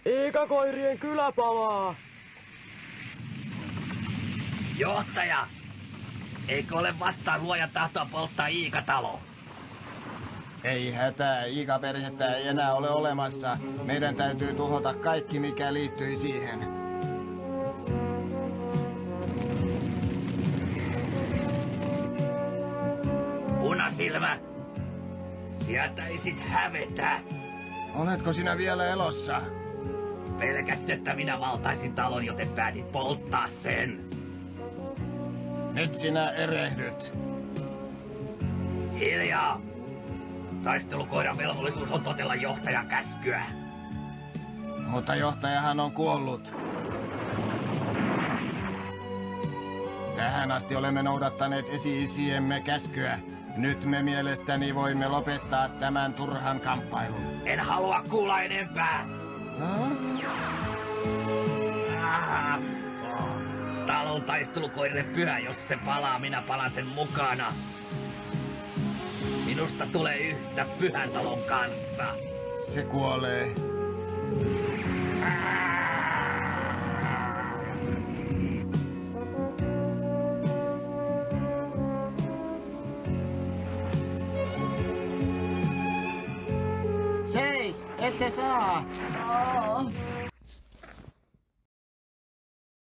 Iikakoirien kylä palaa! Johtaja! Eikö ole vastaan luojan tahtoa polttaa Iikatalo? Ei hätää, Iika-perhettä ei enää ole olemassa. Meidän täytyy tuhota kaikki, mikä liittyy siihen. Punasilmä! Sietäisit hävetä! Oletko sinä vielä elossa? Pelkästään, että minä valtaisin talon, joten päätin polttaa sen. Nyt sinä erehdyt. Hiljaa! Taistelukoiran velvollisuus on totella johtajan käskyä. Mutta johtajahan on kuollut. Tähän asti olemme noudattaneet esi-isiemme käskyä. Nyt me mielestäni voimme lopettaa tämän turhan kamppailun. En halua kuulla enempää! Talon taistelukoirille pyhä, jos se palaa, minä palan sen mukana. Minusta tulee yhtä pyhän talon kanssa. Se kuolee. Seis! Ette saa!